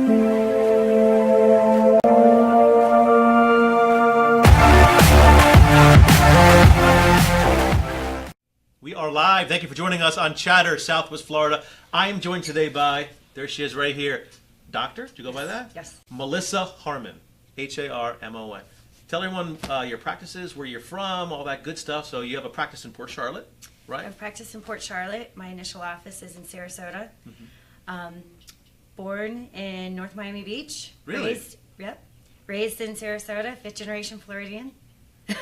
We are live. Thank you for joining us on Chatter, Southwest Florida. I am joined today by, there she is right here, Doctor, do you go by that? Yes. Melissa Harmon, Harmon. Tell everyone your practices, where you're from, all that good stuff. So you have a practice in Port Charlotte, right? I have practice in Port Charlotte. My initial office is in Sarasota. Born in North Miami Beach. Really? Raised in Sarasota, fifth generation Floridian.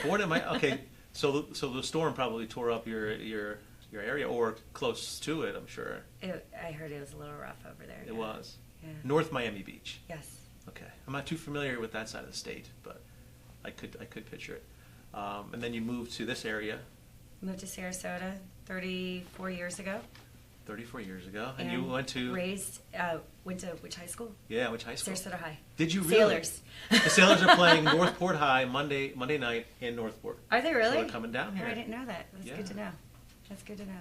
Born in my, okay. So the storm probably tore up your area or close to it, I'm sure. I heard it was a little rough over there. It was. Yeah. North Miami Beach. Yes. Okay. I'm not too familiar with that side of the state, but I could picture it. And then you moved to this area. Moved to Sarasota 34 years ago. 34 years ago. And you went to? Went to which high school? Yeah, which high school? Sarasota High. Did you really? Sailors. The Sailors are playing Northport High Monday night in Northport. Are they really? So they're coming down here. Oh, I didn't know that. That's good to know. That's good to know.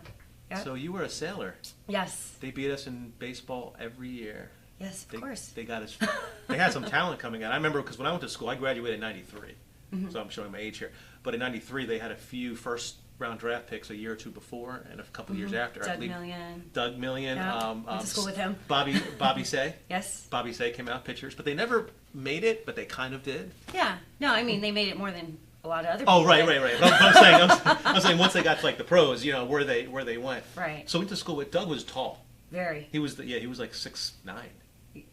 Yep. So you were a sailor. Yes. They beat us in baseball every year. Yes, of course. They got us. They had some talent coming out. I remember because when I went to school, I graduated in '93. So I'm showing my age here. But in '93, they had a few first-round draft picks a year or two before, and a couple of years after. Doug Million. Doug Million. Yeah. Went to school with him. Bobby Say. Yes. Bobby Say came out pitchers, but they never made it, but they kind of did. Yeah. No, I mean they made it more than a lot of other people. Oh, right. But I'm saying once they got to like the pros, where they went. Right. So we went to school with Doug. Was tall. Very. He was like 6'9".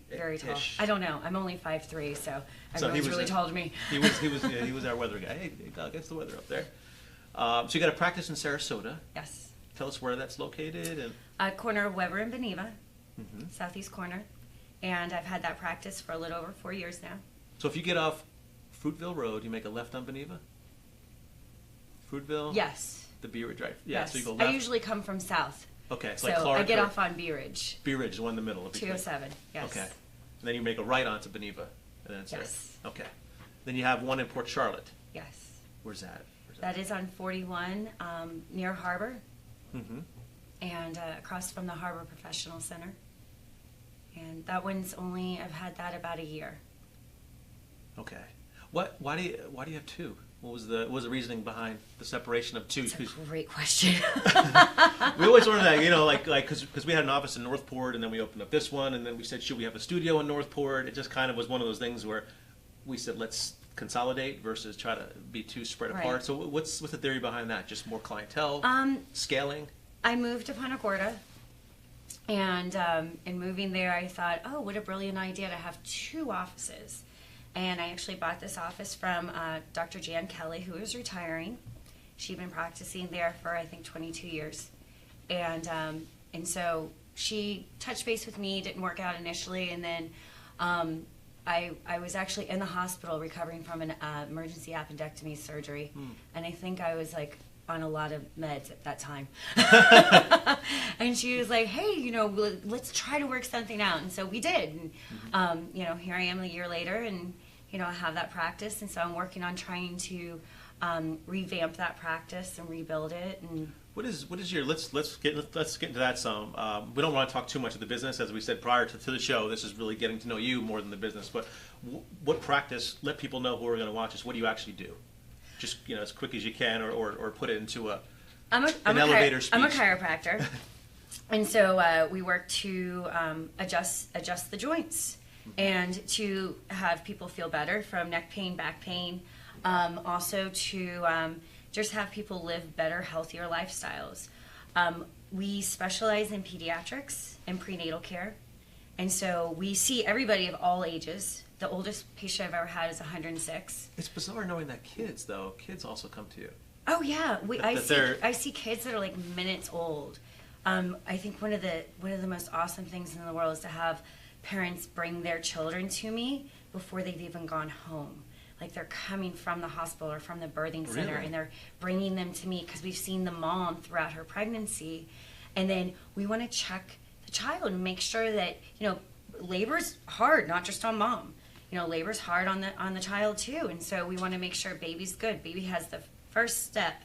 Very tall. Ish. I don't know. I'm only 5'3", so everyone's really tall to me. He was our weather guy. Hey, Doug, it's the weather up there. So you got a practice in Sarasota. Yes. Tell us where that's located and. Corner of Weber and Beneva, southeast corner, and I've had that practice for a little over 4 years now. So if you get off Fruitville Road, you make a left on Beneva. Fruitville. Yes. The Bee Ridge Drive. Yeah. Yes. So you go left. I usually come from south. Okay. So like Clark I get off on Bee Ridge. Bee Ridge, the one in the middle. 207. Yes. Okay. And then you make a right onto Beneva, and then it's yes. there. Okay. Then you have one in Port Charlotte. Yes. Where's that? That is on 41 near Harbor. And across from the Harbor Professional Center. And that one's I've had that about a year. Okay. Why do you have two? What was the reasoning behind the separation of two? That's a great question. We always learned that, because we had an office in Northport, and then we opened up this one, and then we said, should we have a studio in Northport? It just kind of was one of those things where we said, let's consolidate versus try to be too spread apart. Right. So what's the theory behind that? Just more clientele, scaling? I moved to Punta Gorda, and in moving there, I thought, oh, what a brilliant idea to have two offices. And I actually bought this office from Dr. Jan Kelly, who is retiring. She'd been practicing there for, I think, 22 years. And so she touched base with me, didn't work out initially, and then I was actually in the hospital recovering from an emergency appendectomy surgery. And I think I was like on a lot of meds at that time. And she was like, hey, let's try to work something out. And so we did. And, here I am a year later, and, I have that practice. And so I'm working on trying to revamp that practice and rebuild it. And What is your, let's get into that some. We don't want to talk too much of the business. As we said prior to the show, this is really getting to know you more than the business. But what practice, let people know who are going to watch this, what do you actually do? Just, as quick as you can, or put it into an elevator speech. I'm a chiropractor. And so we work to adjust the joints and to have people feel better from neck pain, back pain. Also to just have people live better, healthier lifestyles. We specialize in pediatrics and prenatal care. And so we see everybody of all ages. The oldest patient I've ever had is 106. It's bizarre knowing that kids also come to you. Oh yeah, I see kids that are like minutes old. I think one of the most awesome things in the world is to have parents bring their children to me before they've even gone home. Like they're coming from the hospital or from the birthing center, Really? and they're bringing them to me because we've seen the mom throughout her pregnancy, and then we want to check the child and make sure that labor's hard, not just on mom. Labor's hard on the child too, and so we want to make sure baby's good. Baby has the first step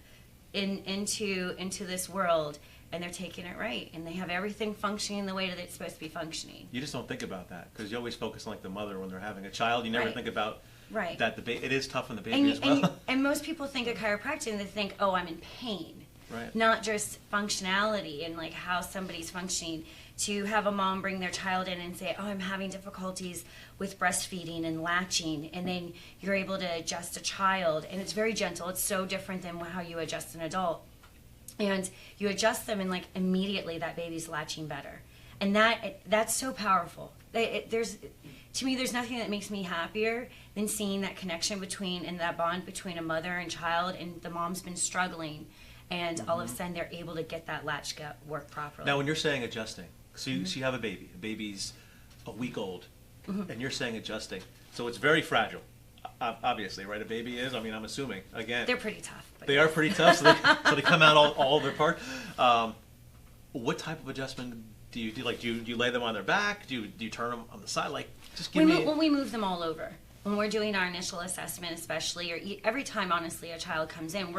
into this world, and they're taking it right, and they have everything functioning the way that it's supposed to be functioning. You just don't think about that because you always focus on like the mother when they're having a child. You never Right. think about Right. that it is tough on the baby And, as well. and most people think of chiropractic and they think, oh, I'm in pain. Right. Not just functionality and like how somebody's functioning. To have a mom bring their child in and say, oh, I'm having difficulties with breastfeeding and latching, and then you're able to adjust a child, and it's very gentle. It's so different than how you adjust an adult. And you adjust them, and like immediately that baby's latching better. And that's so powerful. To me, there's nothing that makes me happier than seeing that connection between and that bond between a mother and child, and the mom's been struggling, and all of a sudden they're able to get that latch work properly. Now, when you're saying adjusting, so you have a baby. A baby's a week old, and you're saying adjusting. So it's very fragile, obviously, right? A baby is. I mean, I'm assuming. Again, They're pretty tough. But they are pretty tough, so they come out all their part. What type of adjustment do you do? Like, do you lay them on their back? Do you turn them on the side? Like, just give me. When we move them all over, when we're doing our initial assessment, especially, or every time, honestly, a child comes in,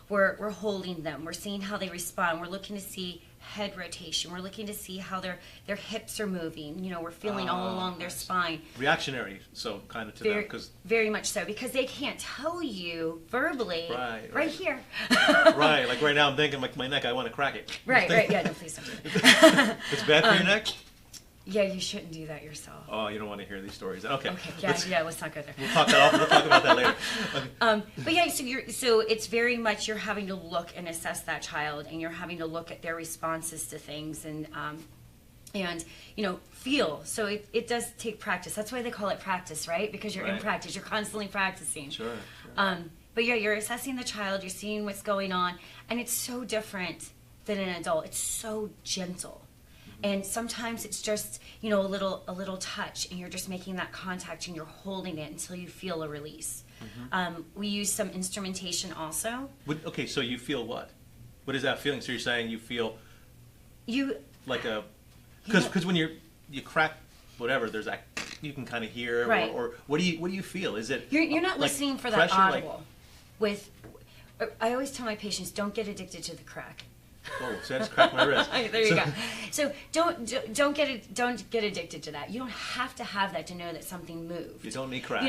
we're holding them. We're seeing how they respond. We're looking to see head rotation. We're looking to see how their hips are moving. You know, we're feeling all along their spine. Reactionary, so kind of to them, because very much so, because they can't tell you verbally. Right here. Right, like right now I'm thinking like my neck, I want to crack it. Right. Yeah, no, please don't do it. It's bad for your neck? Yeah, you shouldn't do that yourself. Oh, you don't want to hear these stories. Okay. Yeah, let's not go there. We'll talk about that later. Okay. But yeah, so it's very much you're having to look and assess that child, and you're having to look at their responses to things, and feel. So it does take practice. That's why they call it practice, right? Because you're in practice. You're constantly practicing. Sure. But yeah, you're assessing the child. You're seeing what's going on, and it's so different than an adult. It's so gentle. And sometimes it's just, a little touch, and you're just making that contact, and you're holding it until you feel a release. We use some instrumentation also. Okay, so you feel what? What is that feeling? So you're saying you feel like a, because when you crack whatever, there's that you can kind of hear, right. or what do you feel? Is it you're not like listening for pressure, that audible? I always tell my patients, don't get addicted to the crack. Oh, so I just cracked my wrist. There you go. So don't get addicted to that. You don't have to have that to know that something moved. You don't need crack.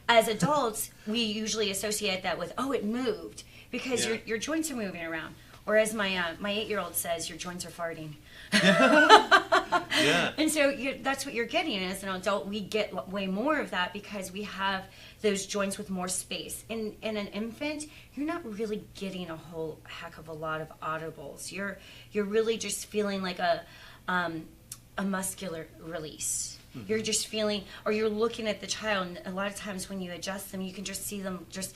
As adults, we usually associate that with it moved because Yeah. your joints are moving around. Or as my 8-year-old says, your joints are farting. Yeah. And so that's what you're getting. And as an adult, we get way more of that because we have those joints with more space. In an infant, you're not really getting a whole heck of a lot of audibles. You're really just feeling like a muscular release. Mm-hmm. You're just feeling, or you're looking at the child, and a lot of times when you adjust them, you can just see them just...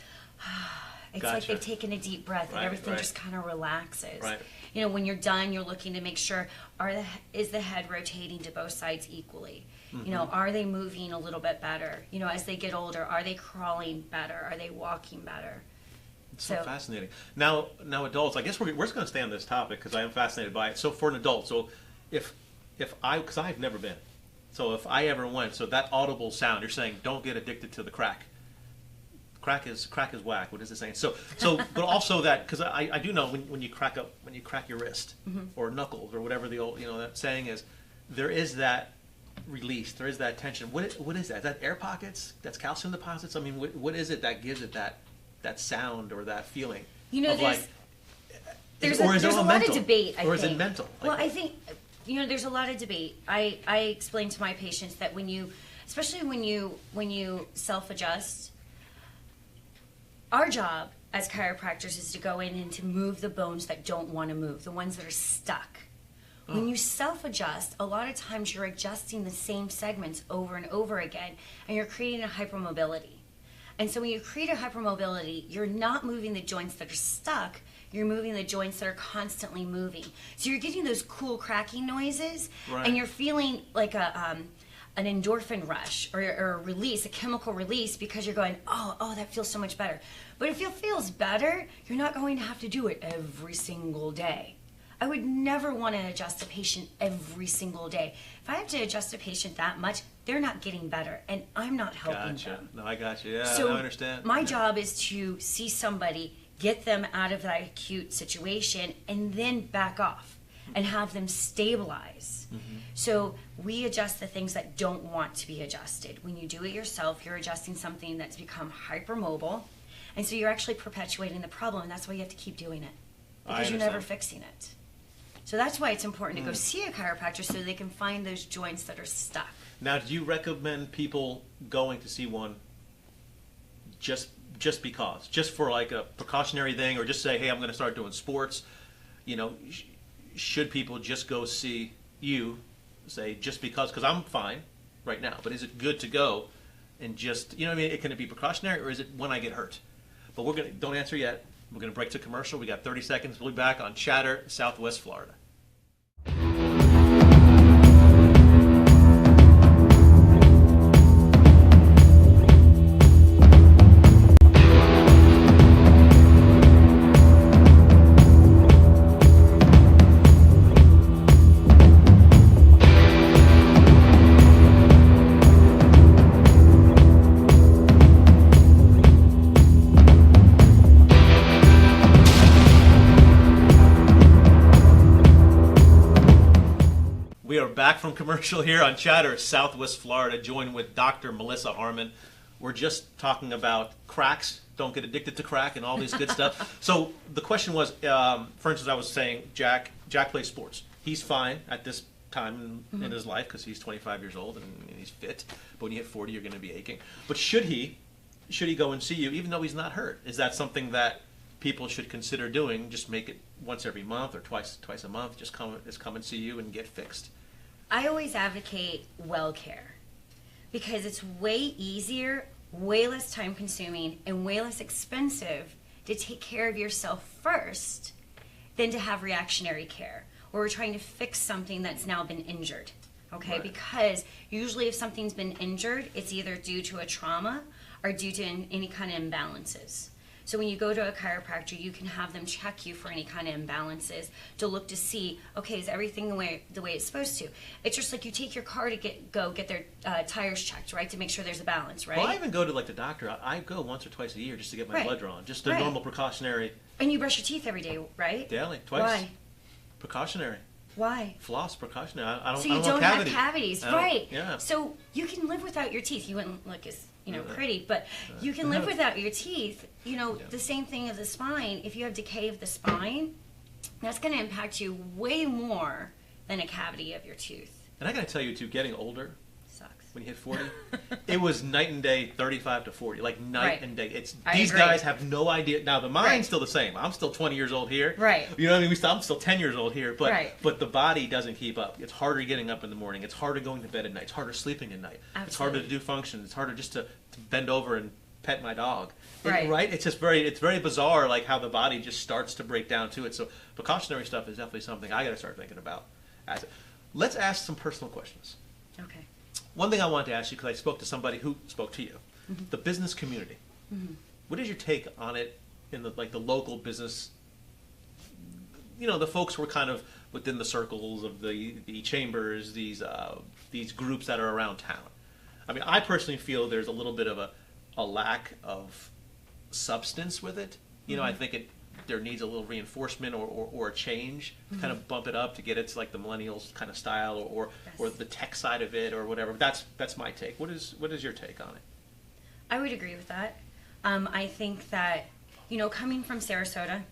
It's Gotcha. like they've taken a deep breath, and everything just kind of relaxes. Right. When you're done, you're looking to make sure, is the head rotating to both sides equally? Mm-hmm. Are they moving a little bit better? As they get older, are they crawling better? Are they walking better? It's so fascinating. Now adults, I guess we're just going to stay on this topic because I am fascinated by it. So for an adult, because I've never been, so if I ever went, so that audible sound, you're saying don't get addicted to the crack. Crack is whack. What is it saying? So, but also that, because I do know when you crack your wrist mm-hmm. or knuckles or whatever the old that saying is, there is that release, there is that tension. What is that? Is that air pockets? That's calcium deposits? I mean, what is it that gives it that sound or that feeling? There's a lot of debate. Or is it mental? Well, I think there's a lot of debate. I explain to my patients that especially when you self-adjust. Our job as chiropractors is to go in and to move the bones that don't want to move, the ones that are stuck. Oh. When you self-adjust, a lot of times you're adjusting the same segments over and over again, and you're creating a hypermobility. And so when you create a hypermobility, you're not moving the joints that are stuck, you're moving the joints that are constantly moving. So you're getting those cool cracking noises, right. And you're feeling like an endorphin rush or a release, a chemical release, because you're going, oh, that feels so much better. But if it feels better, you're not going to have to do it every single day. I would never want to adjust a patient every single day. If I have to adjust a patient that much, they're not getting better, and I'm not helping them. No, I got you. Yeah, so I understand. My job is to see somebody get them out of that acute situation, and then back off and have them stabilize. So we adjust the things that don't want to be adjusted. When you do it yourself, you're adjusting something that's become hypermobile, and so you're actually perpetuating the problem, and that's why you have to keep doing it, because you're never fixing it. So that's why it's important to go see a chiropractor, so they can find those joints that are stuck. Now, do you recommend people going to see one just because, just for like a precautionary thing, or just say, hey, I'm going to start doing sports? You know, should people just go see you, say, just because I'm fine right now, but is it good to go and just, you know what I mean, can it be precautionary, or is it when I get hurt? But don't answer yet. We're going to break to commercial. We got 30 seconds. We'll be back on Chatter, Southwest Florida. Back from commercial here on Chatter, Southwest Florida, joined with Dr. Melissa Harmon. We're just talking about cracks, don't get addicted to crack, and all this good stuff. So the question was, for instance, I was saying Jack plays sports. He's fine at this time in his life because he's 25 years old and he's fit. But when you hit 40, you're going to be aching. But should he go and see you even though he's not hurt? Is that something that people should consider doing? Just make it once every month or twice a month. Just come and see you and get fixed. I always advocate well care, because it's way easier, way less time consuming, and way less expensive to take care of yourself first than to have reactionary care, where we're trying to fix something that's now been injured. Okay, Right. Because usually if something's been injured, it's either due to a trauma or due to any kind of imbalances. So when you go to a chiropractor, you can have them check you for any kind of imbalances to look to see, okay, is everything the way it's supposed to? It's just like you take your car to get their tires checked, right, to make sure there's a balance, right? Well, I even go to like the doctor. I go once or twice a year just to get my blood drawn, just a normal precautionary. And you brush your teeth every day, right? Daily, twice. Why? Precautionary. Why? Floss, precautionary. I don't. So you don't have cavities, right? Yeah. So you can live without your teeth. You wouldn't look as pretty, but you can live without your teeth. The same thing as the spine. If you have decay of the spine, that's going to impact you way more than a cavity of your tooth. And I got to tell you too, getting older Sucks. when you hit 40, it was night and day. 35 to 40, like night and day. These agree. guys have no idea. Now the mind's still the same. I'm still 20 years old here. Right. You know what I mean? I'm still 10 years old here, but Right. but the body doesn't keep up. It's harder getting up in the morning. It's harder going to bed at night. It's harder sleeping at night. Absolutely. It's harder to do functions. It's harder just to bend over and pet my dog. Right. Right? It's just very bizarre, like how the body just starts to break down to it. So precautionary stuff is definitely something I got to start thinking about. Let's ask some personal questions. Okay. One thing I wanted to ask you, because I spoke to somebody who spoke to you, the business community. What is your take on it in the local business? The folks who are kind of within the circles of the chambers, these groups that are around town. I mean, I personally feel there's a little bit of a lack of substance with it. I think there needs a little reinforcement or a change to kind of bump it up to get it to like the millennials kind of style or the tech side of it or whatever. That's my take. What is your take on it? I would agree with that. I think that, coming from Sarasota,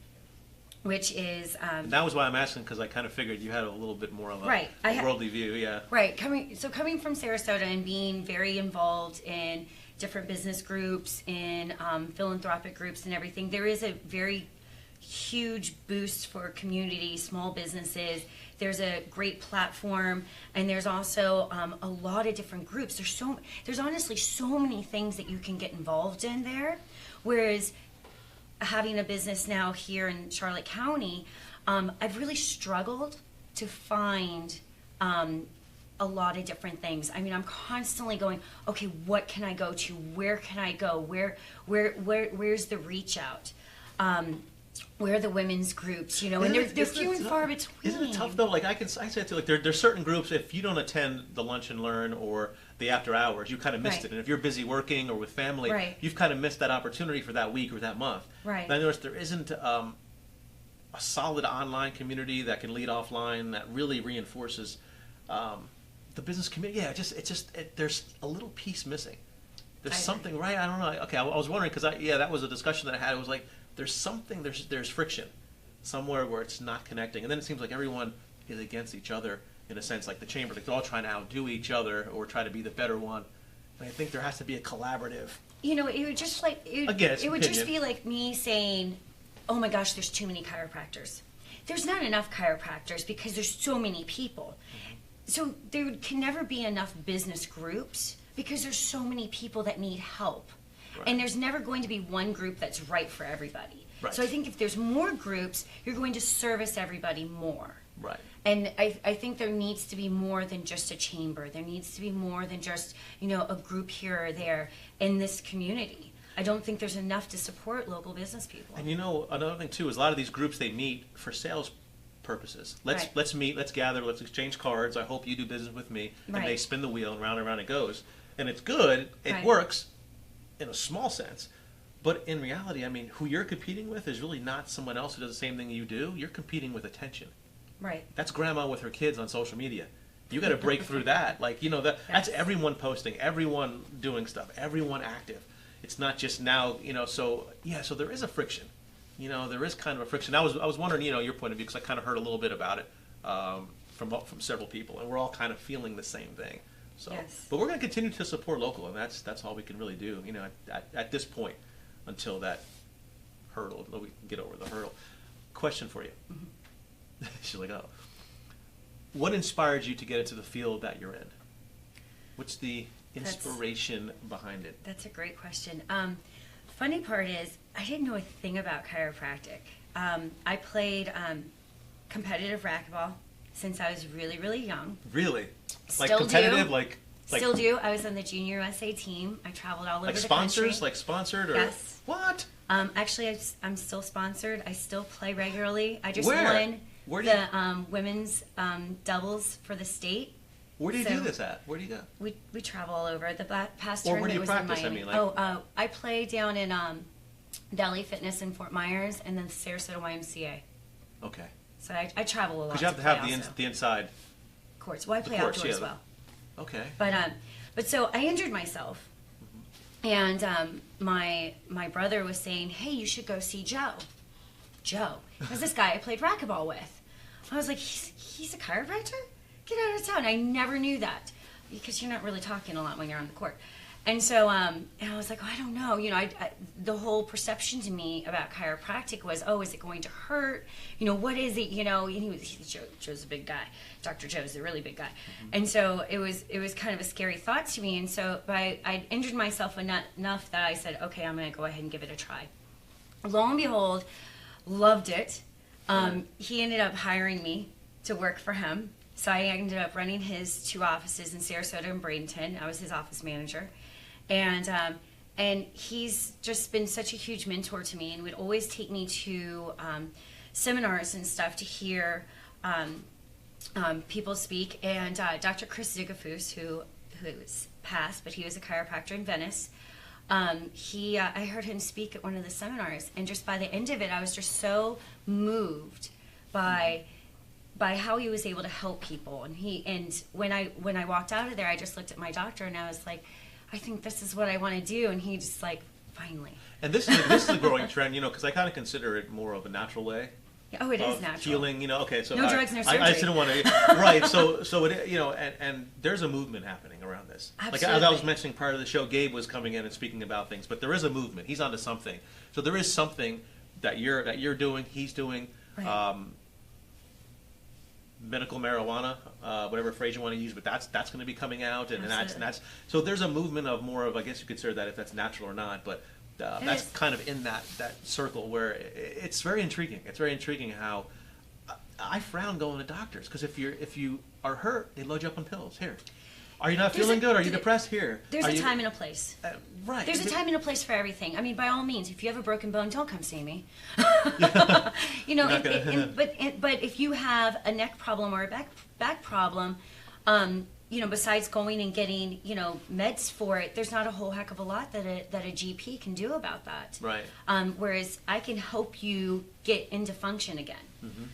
which is... And that was why I'm asking, because I kind of figured you had a little bit more of a worldly view, yeah. Right. Coming from Sarasota and being very involved in different business groups, in philanthropic groups and everything, there is a very huge boost for community, small businesses. There's a great platform, and there's also a lot of different groups. There's honestly so many things that you can get involved in there, whereas having a business now here in Charlotte County, I've really struggled to find a lot of different things. I mean, I'm constantly going, okay, what can I go to? Where can I go? Where's the reach out? where are the women's groups, and they're few and far between. Isn't it tough though? Like I say it too, like there's certain groups, if you don't attend the lunch and learn or the after hours, you kind of missed it. And if you're busy working or with family, you've kind of missed that opportunity for that week or that month. Right. And I noticed there isn't a solid online community that can lead offline that really reinforces the business community. Yeah, there's a little piece missing. There's something, right? I don't know. Okay, I was wondering because that was a discussion that I had. It was like there's something, there's friction somewhere where it's not connecting, and then it seems like everyone is against each other in a sense, like the chamber, like they're all trying to outdo each other or try to be the better one. And I think there has to be a collaborative. It would just like it would just be like me saying, "Oh my gosh, there's too many chiropractors." There's not enough chiropractors because there's so many people. So there can never be enough business groups because there's so many people that need help. Right. And there's never going to be one group that's right for everybody. Right. So I think if there's more groups, you're going to service everybody more. Right. And I think there needs to be more than just a chamber. There needs to be more than just, a group here or there in this community. I don't think there's enough to support local business people. And another thing too is a lot of these groups, they meet for sales purposes. Let's meet, let's gather, let's exchange cards. I hope you do business with me. And they spin the wheel and round it goes. And it's good. It works in a small sense. But in reality, I mean, who you're competing with is really not someone else who does the same thing you do. You're competing with attention. Right. That's grandma with her kids on social media. You got to break through that. Like, that's everyone posting, everyone doing stuff, everyone active. It's not just now, so there is a friction. There is kind of a friction. I was wondering, your point of view, because I kind of heard a little bit about it from several people, and we're all kind of feeling the same thing. So, but we're going to continue to support local, and that's all we can really do, at this point until that hurdle, until we can get over the hurdle. Question for you. Mm-hmm. She's like, oh. What inspired you to get into the field that you're in? What's the inspiration behind it? That's a great question. Funny part is, I didn't know a thing about chiropractic. I played competitive racquetball since I was really, really young. Really? Like Still competitive? do. Still do. I was on the junior USA team. I traveled all over the country. Like sponsored? Or? Yes. What? Actually, I'm still sponsored. I still play regularly. I just won the women's doubles for the state. Where do you do this at? Where do you go? We travel all over. The past tournament where do you was practice? in Miami. I play down in Delhi Fitness in Fort Myers and then Sarasota YMCA. Okay. So I travel a lot. Because you have to have the inside courts. Well, I play outdoors as well. Okay. But so I injured myself, and my brother was saying, "Hey, you should go see Joe." Joe, was this guy I played racquetball with. I was like, he's a chiropractor? Get out of town. I never knew that because you're not really talking a lot when you're on the court. And so, and I was like, I don't know. The whole perception to me about chiropractic was, is it going to hurt? What is it? And Joe's a big guy. Dr. Joe's a really big guy. Mm-hmm. And so it was kind of a scary thought to me. And so, but I injured myself enough that I said, okay, I'm going to go ahead and give it a try. Lo and behold, loved it. He ended up hiring me to work for him. So I ended up running his 2 offices in Sarasota and Bradenton. I was his office manager. And he's just been such a huge mentor to me and would always take me to seminars and stuff to hear people speak. And Dr. Chris Zigafus, who's passed, but he was a chiropractor in Venice, I heard him speak at one of the seminars, and just by the end of it, I was just so moved by how he was able to help people. And when I walked out of there, I just looked at my doctor and I was like, I think this is what I want to do. And he just like, finally. And this is a growing trend, because I kind of consider it more of a natural way. Oh, it is natural. Healing, okay. So no drugs, no surgery. I just didn't want to, right? So it, and there's a movement happening around this. Absolutely. Like as I was mentioning prior to the show, Gabe was coming in and speaking about things, but there is a movement. He's onto something. So there is something that you're doing, he's doing. Right. Medical marijuana, whatever phrase you want to use, but that's going to be coming out, and that's so there's a movement of more of, I guess you could consider that if that's natural or not, but that's kind of in that circle where it's very intriguing. It's very intriguing how I frown going to doctors because if you are hurt, they load you up on pills. Here, Are you not feeling good? Are you depressed? Here. There's a time and a place. Right. There's a time and a place for everything. I mean, by all means, if you have a broken bone, don't come see me. You know, but if you have a neck problem or a back problem, you know, besides going and getting, you know, meds for it, there's not a whole heck of a lot that a GP can do about that. Right. Whereas I can help you get into function again,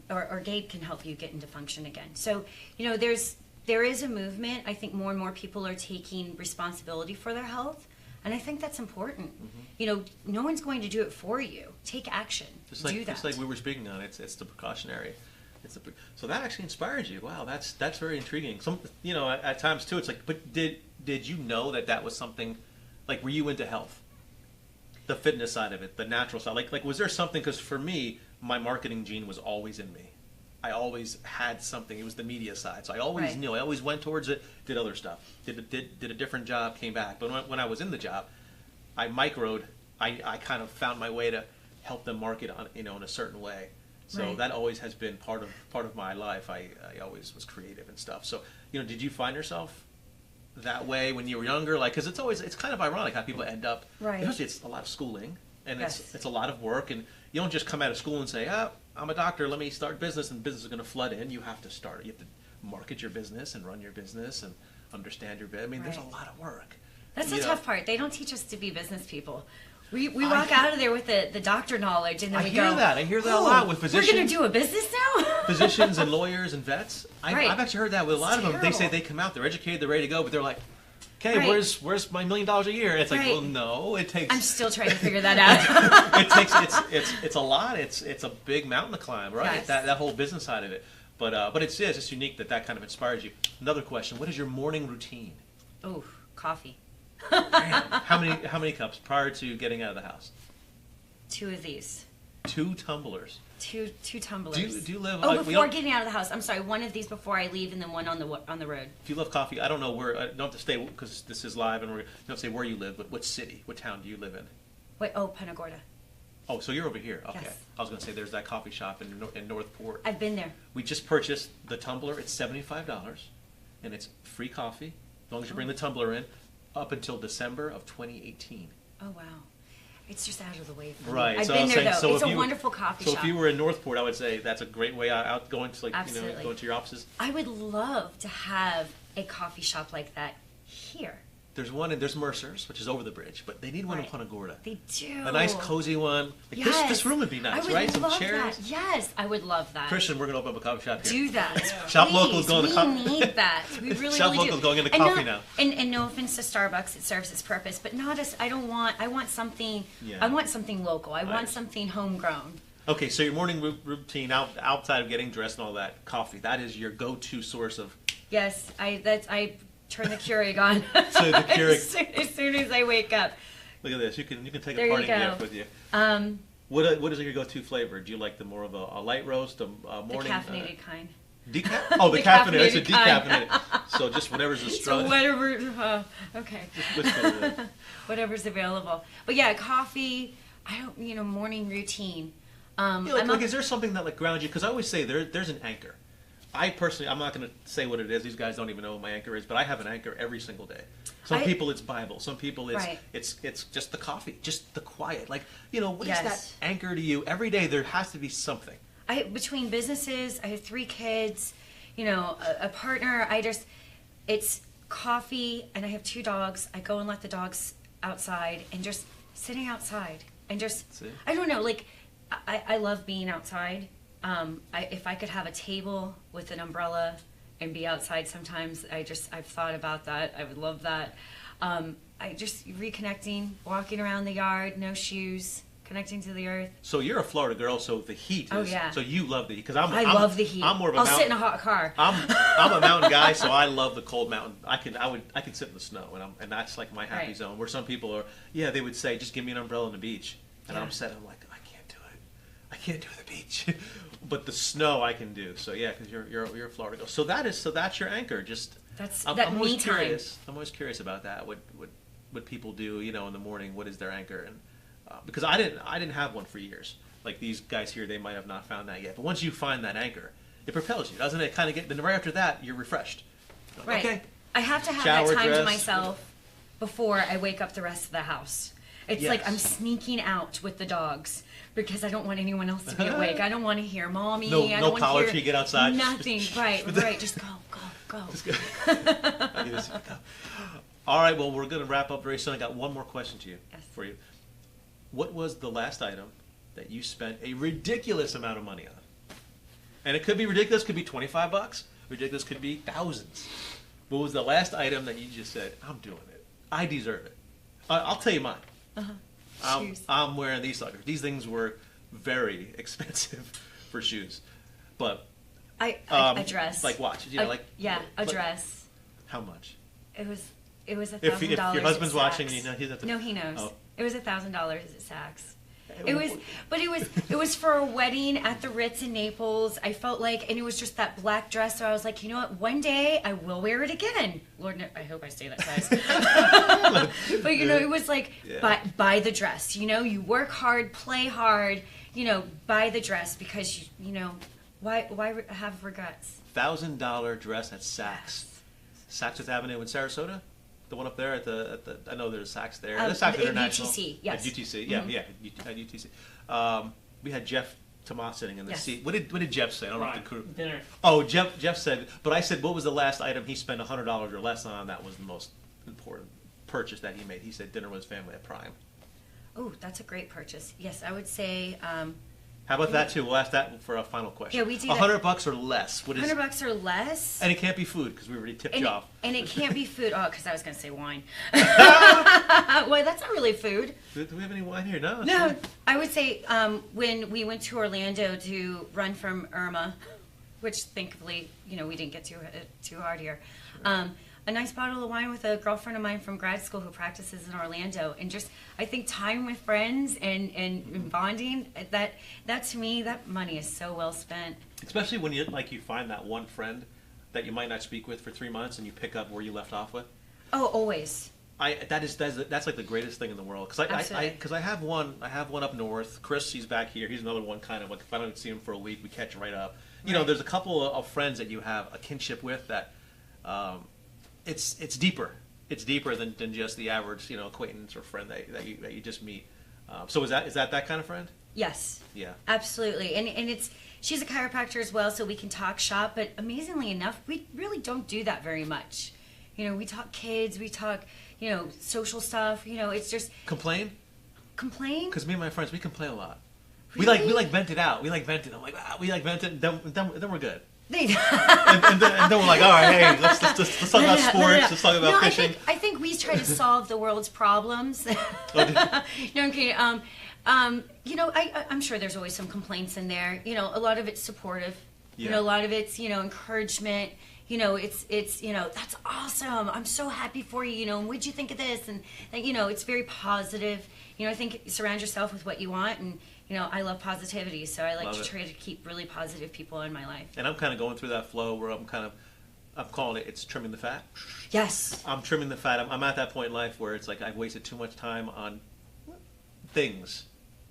or Gabe can help you get into function again. So, you know, there is a movement. I think more and more people are taking responsibility for their health, and I think that's important. You know, no one's going to do it for you. Take action. Do that. Just like we were speaking on, it's the precautionary. So that actually inspires you. Wow, that's very intriguing. Some, you know, at times too, it's like, but did you know that was something? Like, were you into health? The fitness side of it, the natural side. Like was there something? Because for me, my marketing gene was always in me. I always had something. It was the media side, so I always knew. I always went towards it. Did other stuff. Did a different job. Came back. But when I was in the job, I microed. I kind of found my way to help them market on, you know, in a certain way. So that always has been part of my life. I always was creative and stuff. So, you know, did you find yourself that way when you were younger? Like, because it's kind of ironic how people end up. Especially it's a lot of schooling and it's a lot of work, and you don't just come out of school and say, I'm a doctor, let me start business, and business is going to flood in. You have to start it. You have to market your business and run your business and understand your business. I mean, there's a lot of work. That's the tough part. They don't teach us to be business people. We walk out of there with the doctor knowledge, and then we go. I hear that a lot with physicians. We're going to do a business now? Physicians and lawyers and vets. I've actually heard that with a lot of them. They say they come out, they're educated, they're ready to go, but they're like, okay, where's my $1 million a year? And it's like, well, no, it takes. I'm still trying to figure that out. It's a lot. It's a big mountain to climb, right? Yes. That whole business side of it. But it's just unique that kind of inspires you. Another question: what is your morning routine? Oh, coffee. Man, how many cups prior to getting out of the house? 2 of these. 2 tumblers. Two tumblers. Do you live? Before getting out of the house. I'm sorry. 1 of these before I leave, and then 1 on the road. If you love coffee, I don't know where. I don't have to stay because this is live, and you don't say where you live, but what city, what town do you live in? Punta Gorda. Oh, so you're over here. Okay. Yes. I was going to say there's that coffee shop in Northport. I've been there. We just purchased the tumbler. It's $75, and it's free coffee as long as you bring the tumbler in. Up until December of 2018. Oh, wow. It's just out of the way for me. Right. I've been there, though. It's a wonderful coffee shop. So if you were in Northport, I would say that's a great way out going to, like, Absolutely. you know, going to your offices. I would love to have a coffee shop like that here. There's there's Mercer's, which is over the bridge, but they need one in Punta Gorda. They do. A nice, cozy one. Like this room would be nice, right? Some chairs. That. Yes, I would love that. Christian, we're going to open up a coffee shop here. Do that. Shop Please, local is going to coffee. We need that. We really, Shop really local do. is going into coffee now. And no offense to Starbucks, it serves its purpose, but not as I want something. Yeah. I want something local. I want something homegrown. Okay, so your morning routine outside of getting dressed and all that, coffee. That is your go-to source of. Yes, I turn the Keurig on So the Keurig. as soon as I wake up. Look at this. You can take There a party you go. gift with you. What is your go-to flavor? Do you like the more of a light roast, a morning? The caffeinated kind. Decaf? Oh, the caffeinated. I said kind. decaffeinated. So just whatever's the strong. So whatever. Okay. Whatever's available. But yeah, coffee. Morning routine. Is there something that grounds you? Because I always say there's an anchor. I personally, I'm not going to say what it is. These guys don't even know what my anchor is, but I have an anchor every single day. Some people it's Bible. Some people it's just the coffee, just the quiet. What is that anchor to you? Every day there has to be something. Between businesses, I have 3 kids, a partner. It's coffee, and I have 2 dogs. I go and let the dogs outside, and just sitting outside, and I don't know, I love being outside. If I could have a table with an umbrella and be outside sometimes, I've thought about that. I would love that. I just reconnecting, walking around the yard, no shoes, connecting to the earth. So you're a Florida girl, so the heat is. Oh, yeah. So you love the heat. Because I love the heat. I'm more of a I'll mountain. sit in a hot car. I'm a mountain guy, so I love the cold mountain. I can sit in the snow, and that's like my happy zone. Where some people are, they would say, just give me an umbrella on the beach, and I'm like, I can't do it. I can't do the beach. But the snow I can do. So yeah, because you're a Florida girl. So that's your anchor. I'm always curious. I'm always curious about that. What people do, in the morning. What is their anchor? And because I didn't have one for years. Like these guys here, they might have not found that yet. But once you find that anchor, it propels you, doesn't it? Kind of then right after that, you're refreshed. Right. Okay, I have to have shower, that time dress. to myself before I wake up the rest of the house. It's like I'm sneaking out with the dogs because I don't want anyone else to be awake. I don't want to hear mommy. I don't want collar to till hear you get outside. Nothing. Right. Just go. Just go. All right, well, we're going to wrap up very soon. I got one more question to you. Yes. For you. What was the last item that you spent a ridiculous amount of money on? And it could be ridiculous, could be $25. Ridiculous could be thousands. What was the last item that you just said, I'm doing it. I deserve it. I'll tell you mine. Shoes. I'm wearing these suckers. These things were very expensive for shoes. But a dress. like watch, a dress. How much? It was $1,000. If your husband's watching, you know he's at the. No, he knows. Oh. It was $1,000 at Saks. It was for a wedding at the Ritz in Naples. I felt like, and it was just that black dress. So I was like, you know what? One day I will wear it again. Lord, I hope I stay that size. But it was like buy the dress. You work hard, play hard. Buy the dress because why have regrets? $1,000 dress at Saks. Saks Fifth Avenue in Sarasota? The one up there at the I know there's Saks there. There's Saks International. UTC, yes. At UTC, at UTC. We had Jeff Tomas sitting in the seat. What did Jeff say? I don't know if the crew. Dinner. Oh, Jeff said, but I said, what was the last item he spent $100 or less on? That was the most important purchase that he made. He said dinner with his family at Prime. Oh, that's a great purchase. Yes, I would say. How about that too? We'll ask that for a final question. Yeah, we do. $100 or less. What is? $100 or less. And it can't be food because we already tipped you off. And it can't be food. Oh, because I was going to say wine. Well, that's not really food. Do we have any wine here? No. No, I would say when we went to Orlando to run from Irma, which thankfully we didn't get too hard here. A nice bottle of wine with a girlfriend of mine from grad school who practices in Orlando, and just I think time with friends and bonding, that to me, that money is so well spent. Especially when you find that one friend that you might not speak with for 3 months and you pick up where you left off with. Oh, always. That's like the greatest thing in the world because I have one up north. Chris, he's back here. He's another one kind of like if I don't see him for a week, we catch right up. There's a couple of friends that you have a kinship with that. It's deeper. It's deeper than just the average, acquaintance or friend that you just meet. So is that kind of friend? Yes. Yeah. Absolutely. And she's a chiropractor as well, so we can talk shop. But amazingly enough, we really don't do that very much. We talk kids, we talk, social stuff. It's just complain. Because me and my friends, we complain a lot. Really? We like vent it out. We like vent it. I'm like, we like vent it. Then we're good. and then we're like, all right, hey, let's talk about sports. Let's talk about fishing. I think we try to solve the world's problems. No, I'm kidding. I'm sure there's always some complaints in there. A lot of it's supportive. Yeah. A lot of it's encouragement. It's that's awesome. I'm so happy for you. And what'd you think of this? And it's very positive. I think surround yourself with what you want and. I love positivity, so I like to try to keep really positive people in my life. And I'm kind of going through that flow where I'm calling it's trimming the fat. Yes. I'm trimming the fat. I'm at that point in life where it's like I've wasted too much time on things.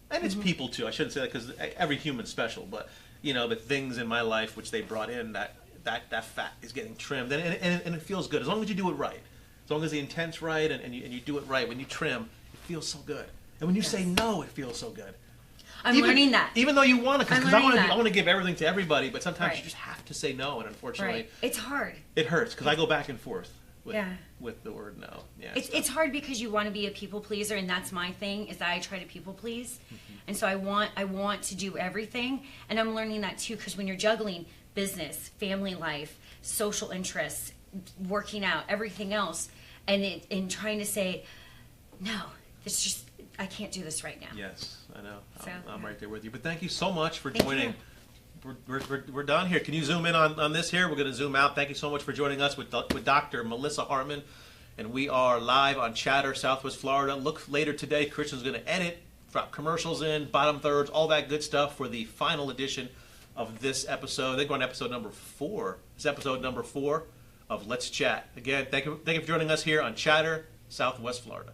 And it's people too. I shouldn't say that because every human's special, but the things in my life which they brought in that fat is getting trimmed, and it feels good as long as you do it right. As long as the intent's right and you do it right. When you trim, it feels so good, and when you say no, it feels so good. I'm learning that. Even though you want to, because I want to give everything to everybody, but sometimes you just have to say no, and unfortunately, it's hard. It hurts because I go back and forth with the word no. Yeah, it's hard because you want to be a people pleaser, and that's my thing is that I try to people please, and so I want to do everything, and I'm learning that too because when you're juggling business, family life, social interests, working out, everything else, and trying to say no, it's just. I can't do this right now. Yes, I know. So, I'm right there with you. But thank you so much for joining. We're done here. Can you zoom in on this here? We're going to zoom out. Thank you so much for joining us with Dr. Melissa Harmon. And we are live on Chatter, Southwest Florida. Look later today. Christian's going to edit, drop commercials in, bottom thirds, all that good stuff for the final edition of this episode. I think we're on episode number 4. This is episode number 4 of Let's Chat. Again, thank you for joining us here on Chatter, Southwest Florida.